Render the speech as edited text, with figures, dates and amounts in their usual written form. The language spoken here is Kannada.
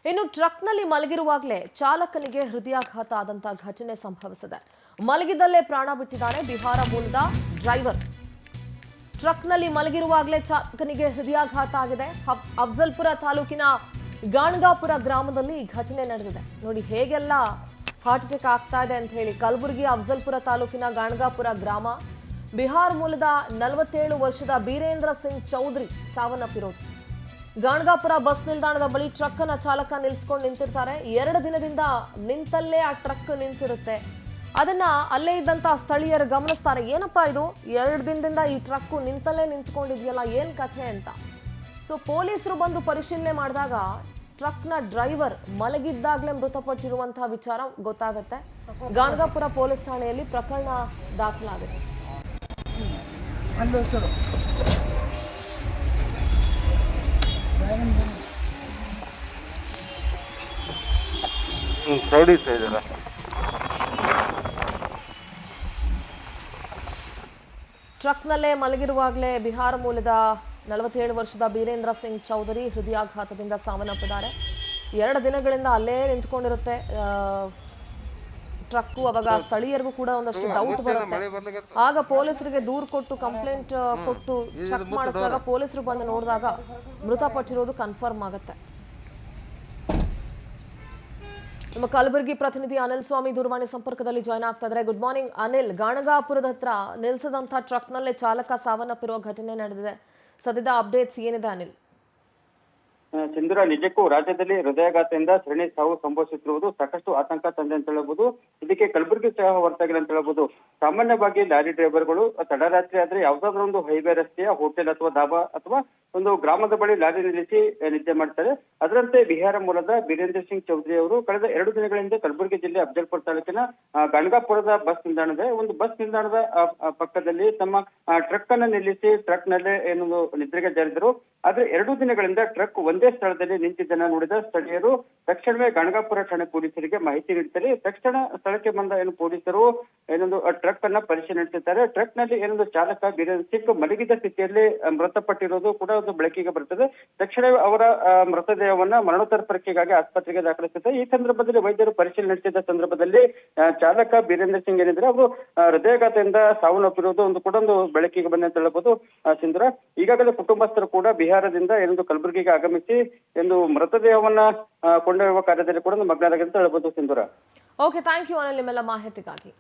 ಇನ್ನು ಟ್ರಕ್ನಲ್ಲಿ ಮಲಗಿರುವಾಗಲೇ ಚಾಲಕನಿಗೆ ಹೃದಯಾಘಾತ ಆದಂತಹ ಘಟನೆ ಸಂಭವಿಸಿದೆ. ಮಲಗಿದಲ್ಲೇ ಪ್ರಾಣ ಬಿಟ್ಟಿದ್ದಾನೆ ಬಿಹಾರ ಮೂಲದ ಡ್ರೈವರ್. ಟ್ರಕ್ನಲ್ಲಿ ಮಲಗಿರುವಾಗಲೇ ಚಾಲಕನಿಗೆ ಹೃದಯಾಘಾತ ಆಗಿದೆ. ಅಫ್ಜಲ್ಪುರ ತಾಲೂಕಿನ ಗಾಣಗಾಪುರ ಗ್ರಾಮದಲ್ಲಿ ಈ ಘಟನೆ ನಡೆದಿದೆ. ನೋಡಿ ಹೇಗೆಲ್ಲ ಹಾರ್ಟ್ ಅಟ್ಯಾಕ್ ಆಗ್ತಾ ಇದೆ ಅಂತ ಹೇಳಿ. ಕಲಬುರಗಿ ಅಫ್ಜಲ್ಪುರ ತಾಲೂಕಿನ ಗಾಣಗಾಪುರ ಗ್ರಾಮ. ಬಿಹಾರ ಮೂಲದ 47 ವರ್ಷದ ಬೀರೇಂದ್ರ ಸಿಂಗ್ ಚೌಧರಿ ಸಾವನ್ನಪ್ಪಿರೋದು. ಗಾಣಗಾಪುರ ಬಸ್ ನಿಲ್ದಾಣದ ಬಳಿ ಟ್ರಕ್ ಅನ್ನ ಚಾಲಕ ನಿಲ್ಸ್ಕೊಂಡು ನಿಂತಿರ್ತಾರೆ. 2 ದಿನದಿಂದ ನಿಂತಲ್ಲೇ ಆ ಟ್ರಕ್ ನಿಂತಿರುತ್ತೆ. ಅದನ್ನ ಅಲ್ಲೇ ಇದ್ದಂತ ಸ್ಥಳೀಯರು ಗಮನಿಸ್ತಾರೆ. ಏನಪ್ಪಾ ಇದು, 2 ದಿನದಿಂದ ಈ ಟ್ರಕ್ ನಿಂತಲ್ಲೇ ನಿಂತ್ಕೊಂಡಿದ್ಯಲ್ಲ, ಏನ್ ಕಥೆ ಅಂತ. ಸೊ ಪೊಲೀಸರು ಬಂದು ಪರಿಶೀಲನೆ ಮಾಡಿದಾಗ ಟ್ರಕ್ನ ಡ್ರೈವರ್ ಮಲಗಿದ್ದಾಗಲೇ ಮೃತಪಟ್ಟಿರುವಂತಹ ವಿಚಾರ ಗೊತ್ತಾಗುತ್ತೆ. ಗಾಣಗಾಪುರ ಪೊಲೀಸ್ ಠಾಣೆಯಲ್ಲಿ ಪ್ರಕರಣ ದಾಖಲಾಗಿದೆ. ಟ್ರಕ್ನಲ್ಲೇ ಮಲಗಿರುವಾಗಲೇ ಬಿಹಾರ ಮೂಲದ 47 ವರ್ಷದ ಬೀರೇಂದ್ರ ಸಿಂಗ್ ಚೌಧರಿ ಹೃದಯಾಘಾತದಿಂದ ಸಾವನ್ನಪ್ಪಿದ್ದಾರೆ. 2 ದಿನಗಳಿಂದ ಅಲ್ಲೇ ನಿಂತ್ಕೊಂಡಿರುತ್ತೆ ಟ್ರಕ್ಕು. ಅವಾಗ ಸ್ಥಳೀಯರಿಗೂ ಕೂಡ ಒಂದಷ್ಟು ಡೌಟ್ ಬರುತ್ತೆ. ಆಗ ಪೊಲೀಸರಿಗೆ ದೂರು ಕೊಟ್ಟು ಕಂಪ್ಲೇಂಟ್ ಕೊಟ್ಟು ಚೆಕ್ ಮಾಡಿಸಿದಾಗ ಪೊಲೀಸರು ಬಂದು ನೋಡಿದಾಗ ಮೃತಪಟ್ಟಿರೋದು ಕನ್ಫರ್ಮ್ ಆಗುತ್ತೆ. ನಮ್ಮ ಕಲಬುರಗಿ ಪ್ರತಿನಿಧಿ ಅನಿಲ್ ಸ್ವಾಮಿ ದೂರವಾಣಿ ಸಂಪರ್ಕದಲ್ಲಿ ಜಾಯ್ನ್ ಆಗ್ತಾ ಇದ್ದಾರೆ. Good morning Anil. ಗಾಣಗಾಪುರದ ಹತ್ರ ನಿಲ್ಸದಂತಹ ಟ್ರಕ್ನಲ್ಲೇ ಚಾಲಕ ಸಾವನ್ನಪ್ಪಿರುವ ಘಟನೆ ನಡೆದಿದೆ. ಸದ್ಯದ ಅಪ್ಡೇಟ್ಸ್ ಏನಿದೆ ಅನಿಲ್? ಸಿಂಧೂರ, ನಿಜಕ್ಕೂ ರಾಜ್ಯದಲ್ಲಿ ಹೃದಯಾಘಾತದಿಂದ ಸರಣಿ ಸಾವು ಸಂಭವಿಸುತ್ತಿರುವುದು ಸಾಕಷ್ಟು ಆತಂಕ ತಂದೆ ಅಂತ ಹೇಳಬಹುದು. ಇದಕ್ಕೆ ಕಲಬುರಗಿ ಸಹ ಹೊರತಾಗಿಲ್ಲ ಅಂತ ಹೇಳಬಹುದು. ಸಾಮಾನ್ಯವಾಗಿ ಲಾರಿ ಡ್ರೈವರ್ಗಳು ತಡರಾತ್ರಿ ಆದ್ರೆ ಯಾವ್ದಾದ್ರು ಒಂದು ಹೈವೇ ರಸ್ತೆಯ ಹೋಟೆಲ್ ಅಥವಾ ಧಾಬಾ ಅಥವಾ ಒಂದು ಗ್ರಾಮದ ಬಳಿ ಲಾರಿ ನಿಲ್ಲಿಸಿ ನಿದ್ದೆ ಮಾಡ್ತಾರೆ. ಅದರಂತೆ ಬಿಹಾರ ಮೂಲದ ಬೀರೇಂದ್ರ ಸಿಂಗ್ ಚೌಧರಿ ಅವರು ಕಳೆದ 2 ದಿನಗಳಿಂದ ಕಲಬುರಗಿ ಜಿಲ್ಲೆ ಅಫ್ಜಲ್ಪುರ ತಾಲೂಕಿನ ಗಣಗಾಪುರದ ಬಸ್ ನಿಲ್ದಾಣದ ಪಕ್ಕದಲ್ಲಿ ತಮ್ಮ ಟ್ರಕ್ ಅನ್ನ ನಿಲ್ಲಿಸಿ ಟ್ರಕ್ ನಲ್ಲೇ ಏನೊಂದು ನಿದ್ರೆಗೆ ಜಾರಿದರು. ಆದ್ರೆ 2 ದಿನಗಳಿಂದ ಟ್ರಕ್ ಒಂದೇ ಸ್ಥಳದಲ್ಲಿ ನಿಂತಿದ್ದನ್ನ ನೋಡಿದ ಸ್ಥಳೀಯರು ತಕ್ಷಣವೇ ಗಣಗಾಪುರ ಠಾಣೆ ಪೊಲೀಸರಿಗೆ ಮಾಹಿತಿ ನೀಡ್ತಾರೆ. ತಕ್ಷಣ ಸ್ಥಳಕ್ಕೆ ಬಂದ ಪೊಲೀಸರು ಏನೊಂದು ಟ್ರಕ್ ಅನ್ನ ಪರಿಶೀಲನೆ ನಡೆಸುತ್ತಾರೆ. ಟ್ರಕ್ ನಲ್ಲಿ ಏನೊಂದು ಚಾಲಕ ಬೀರೇಂದ್ರ ಸಿಂಗ್ ಮಲಗಿದ ಸ್ಥಿತಿಯಲ್ಲಿ ಮೃತಪಟ್ಟಿರೋದು ಕೂಡ ಒಂದು ಬೆಳಕಿಗೆ ಬರುತ್ತದೆ. ತಕ್ಷಣವೇ ಅವರ ಮೃತದೇಹವನ್ನ ಮರಣೋತ್ತರ ಪರೀಕ್ಷೆಗಾಗಿ ಆಸ್ಪತ್ರೆಗೆ ದಾಖಲಿಸುತ್ತಾರೆ. ಈ ಸಂದರ್ಭದಲ್ಲಿ ವೈದ್ಯರು ಪರಿಶೀಲನೆ ನಡೆಸಿದ ಸಂದರ್ಭದಲ್ಲಿ ಚಾಲಕ ಬೀರೇಂದ್ರ ಸಿಂಗ್ ಏನಿದ್ರೆ ಅವರು ಹೃದಯಾಘಾತದಿಂದ ಸಾವನ್ನಪ್ಪಿರುವುದು ಒಂದು ಬೆಳಕಿಗೆ ಬಂದ ಅಂತ ಹೇಳಬಹುದು. ಸಿಂಧೂರ, ಈಗಾಗಲೇ ಕುಟುಂಬಸ್ಥರು ಕೂಡ ಬಿಹಾರದಿಂದ ಏನೊಂದು ಕಲಬುರಗಿಗೆ ಆಗಮಿಸಿ ಎಂದು ಮೃತದೇಹವನ್ನ ಕೊಂಡೊಯ್ಯುವ ಕಾರ್ಯದಲ್ಲಿ ಕೂಡ ಮಗ್ನರಾಗಿದೆ ಅಂತ ಹೇಳಬಹುದು. ಸಿಂಧೂರ, ಓಕೆ, ಥ್ಯಾಂಕ್ ಯು ಅನಿಲ್ ನಿಮ್ಮೆಲ್ಲ ಮಾಹಿತಿಗಾಗಿ.